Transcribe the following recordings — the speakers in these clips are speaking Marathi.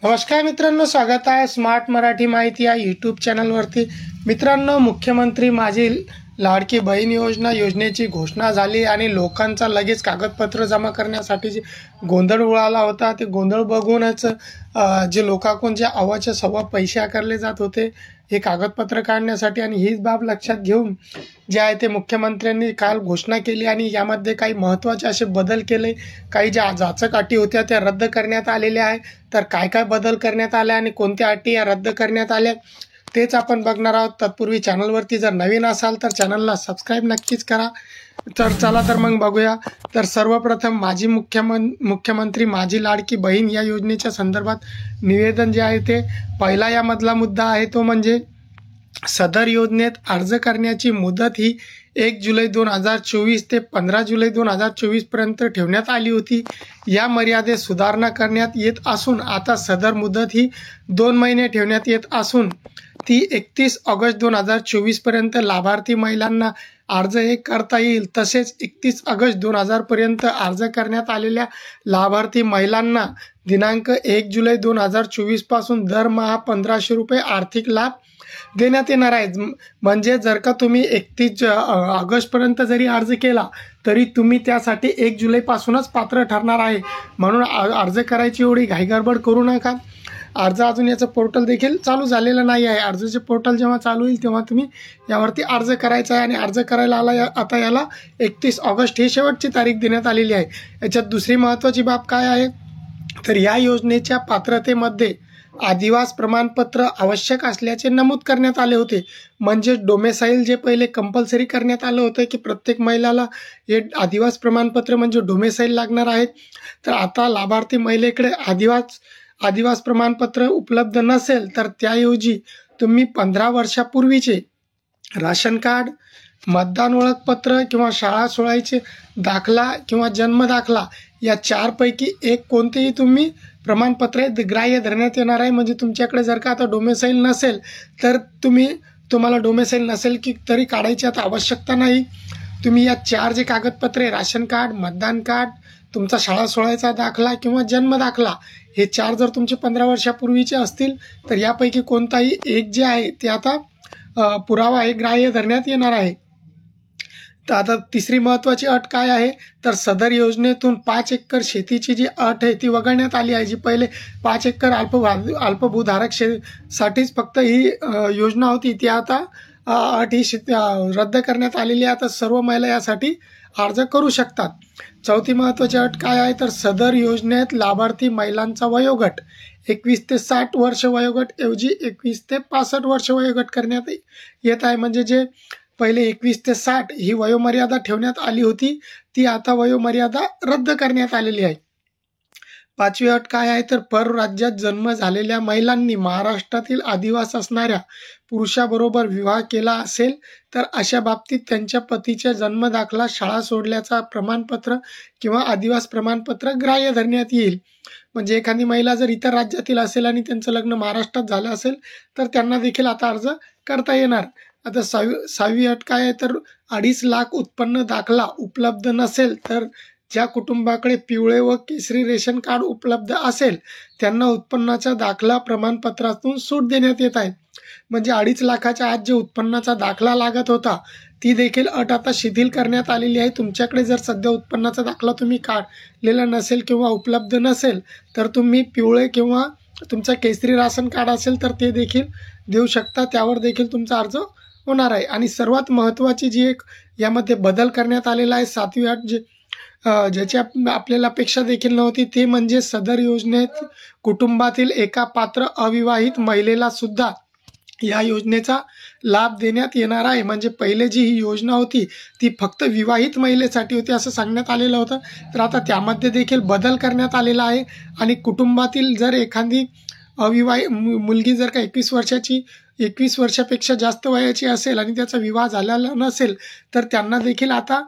नमस्कार मित्रांनो, स्वागत आहे स्मार्ट मराठी माहिती या यूट्यूब चॅनलवरती। मित्रांनो, मुख्यमंत्री माझी लाडकी बहीण योजनेची घोषणा झाली आणि लोकांचा लगेच कागदपत्र जमा करण्यासाठी जे गोंधळ उडाला होता, ते गोंधळ बघूनच जे लोकांकडून जे अव्वाच्या सव्वा पैसे आकारले जात होते हे कागदपत्र काढण्यासाठी, आणि हीच बाब लक्षात घेऊन जे आहे ते मुख्यमंत्र्यांनी काल घोषणा केली आणि यामध्ये काही महत्त्वाचे असे बदल केले। काही ज्या जाचक अटी होत्या त्या रद्द करण्यात आलेल्या आहे। तर काय काय बदल करण्यात आले आणि कोणत्या अटी या रद्द करण्यात आल्या तेच आपण बघणार आहोत। तत्पूर्वी चॅनलवरती जर नवीन असाल तर चॅनलला सबस्क्राईब नक्कीच करा। तर चला तर मग बघूया। तर सर्वप्रथम मुख्यमंत्री माझी लाडकी बहीण या योजनेच्या संदर्भात निवेदन जे आहे ते पहिला यामधला मुद्दा आहे तो म्हणजे सदर योजनेत अर्ज करण्याची मुदत ही 1 जुलै 2024 ते 15 जुलै 2024 पर्यंत ठेवण्यात आली होती। या मर्यादेत सुधारणा करण्यात येत असून आता सदर मुदत ही 2 महिने ठेवण्यात येत असून ती 31 ऑगस्ट 2024 पर्यंत लाभार्थी महिलांना अर्ज हे करता येईल। तसेच 31 ऑगस्ट 2000 पर्यंत अर्ज करण्यात आलेल्या लाभार्थी महिलांना दिनांक 1 जुलै 2024 पासून दरमहा 1500 रुपये आर्थिक लाभ देण्यात येणार आहे। म्हणजे जर का तुम्ही 31 ऑगस्टपर्यंत जरी अर्ज केला तरी तुम्ही त्यासाठी 1 जुलैपासूनच पात्र ठरणार आहे। म्हणून अर्ज करायची एवढी घाईगडबड करू नका। अर्ज अजून याचं पोर्टल देखील चालू झालेलं नाही आहे। अर्जाचे पोर्टल जेव्हा चालू होईल तेव्हा तुम्ही यावरती अर्ज करायचा आहे आणि अर्ज करायला आता याला 31 ऑगस्ट ही शेवटची तारीख देण्यात आलेली आहे। याच्यात दुसरी महत्त्वाची बाब काय आहे तर या योजनेच्या पात्रतेमध्ये आदिवास प्रमाणपत्र आवश्यक असल्याचे नमूद करण्यात आले होते। म्हणजे डोमेसाईल जे पहिले कंपल्सरी करण्यात आलं होतं की प्रत्येक महिलाला हे आदिवास प्रमाणपत्र म्हणजे डोमेसाईल लागणार आहे। तर आता लाभार्थी महिलेकडे आदिवास प्रमाणपत्र उपलब्ध नसेल तर त्याऐवजी तुम्ही 15 वर्षापूर्वीचे राशन कार्ड, मतदान ओळखपत्र किंवा शाळा सोडायचे दाखला किंवा जन्म दाखला या 4 पैकी एक कोणतेही तुम्ही प्रमाणपत्र ग्राह्य धरण्यात येणार आहे। म्हणजे तुमच्याकडे जर का आता डोमेसाईल नसेल तर तुम्हाला डोमेसाईल नसेल की तरी काढायची आता आवश्यकता नाही। तुम्ही या 4 जे कागदपत्रे राशन कार्ड, मतदान कार्ड, तुमचा शाळा सोडायचा दाखला किंवा जन्म दाखला हे 4 जर तुमचे 15 वर्षापूर्वीचे असतील तर यापैकी कोणताही एक जे आहे ते आता पुरावा हे ग्राह्य धरण्यात येणार आहे। तर आता तिसरी महत्त्वाची अट काय आहे तर सदर योजनेतून 5 एकर शेतीची जी अट आहे ती वगळण्यात आली आहे। जी पहिले 5 एकर अल्पभूधारक साठीच फक्त ही योजना होती ती आता अट ही रद्द करण्यात आलेली आहे। आता सर्व महिला यासाठी अर्ज करू शकतात। चौथी महत्त्वाची अट काय आहे तर सदर योजनेत लाभार्थी महिलांचा वयोगट 21 ते 60 वर्ष वयोगट ऐवजी 21 ते 65 वर्ष वयोगट करण्यात येत आहे। म्हणजे जे पहिले 21 ते 60 ही वयोमर्यादा ठेवण्यात आली होती ती आता वयोमर्यादा रद्द करण्यात आलेली आहे। पाचवी अट काय आहे तर परराज्यात जन्म झालेल्या महिलांनी महाराष्ट्रातील आदिवास असणाऱ्या पुरुषाबरोबर विवाह केला असेल तर अशा बाबतीत त्यांच्या पतीच्या जन्म दाखला, शाळा सोडल्याचा प्रमाणपत्र किंवा आदिवास प्रमाणपत्र ग्राह्य धरण्यात येईल। म्हणजे एखादी महिला जर इतर राज्यातील असेल आणि त्यांचं लग्न महाराष्ट्रात झालं असेल तर त्यांना देखील आता अर्ज करता येणार। आता 6वी अट काय आहे तर 2.5 लाख उत्पन्न दाखला उपलब्ध नसेल तर ज्या कुटुंबाकडे पिवळे व केसरी रेशन कार्ड उपलब्ध असेल त्यांना उत्पन्नाचा दाखला प्रमाणपत्रातून सूट देण्यात येत आहे। म्हणजे 2.5 लाखाच्या आत जे उत्पन्नाचा दाखला लागत होता ती देखील अट आता शिथिल करण्यात आलेली आहे। तुमच्याकडे जर सध्या उत्पन्नाचा दाखला तुम्ही काढलेला नसेल किंवा उपलब्ध नसेल तर तुम्ही पिवळे किंवा तुमचा केसरी राशन कार्ड असेल तर ते देखील देऊ शकता, त्यावर देखील तुमचा अर्ज होणार आहे। आणि सर्वात महत्त्वाची जी एक यामध्ये बदल करण्यात आलेला आहे 7वी अट ज्याची आपल्याला अपेक्षा देखील नव्हती ते म्हणजे सदर योजनेत कुटुंबातील एका पात्र अविवाहित महिलेला सुद्धा या योजनेचा लाभ देण्यात येणार आहे। म्हणजे पहिले जी ही योजना होती ती फक्त विवाहित महिलेसाठी होती असं सांगण्यात आलेलं होतं, तर आता त्यामध्ये देखील बदल करण्यात आलेला आहे। आणि कुटुंबातील जर एखादी अविवाहित मुलगी जर का 21 वर्षापेक्षा जास्त वयाची असेल आणि त्याचा विवाह झालेला नसेल तर त्यांना देखील आता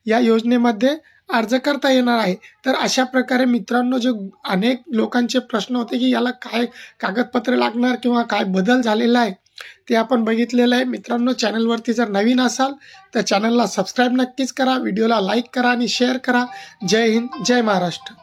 या योजनेमध्ये अर्ज करता येणार आहे। तर अशा प्रकारे मित्रांनो, जे अनेक लोकांचे प्रश्न होते की याला काय कागदपत्र लागणार किंवा काय बदल झालेला आहे ते आपण बघितलेलं आहे। मित्रांनो, चॅनलवरती जर नवीन असाल तर चॅनलला सबस्क्राईब नक्कीच करा, व्हिडिओला लाईक करा आणि शेअर करा। जय हिंद, जय महाराष्ट्र।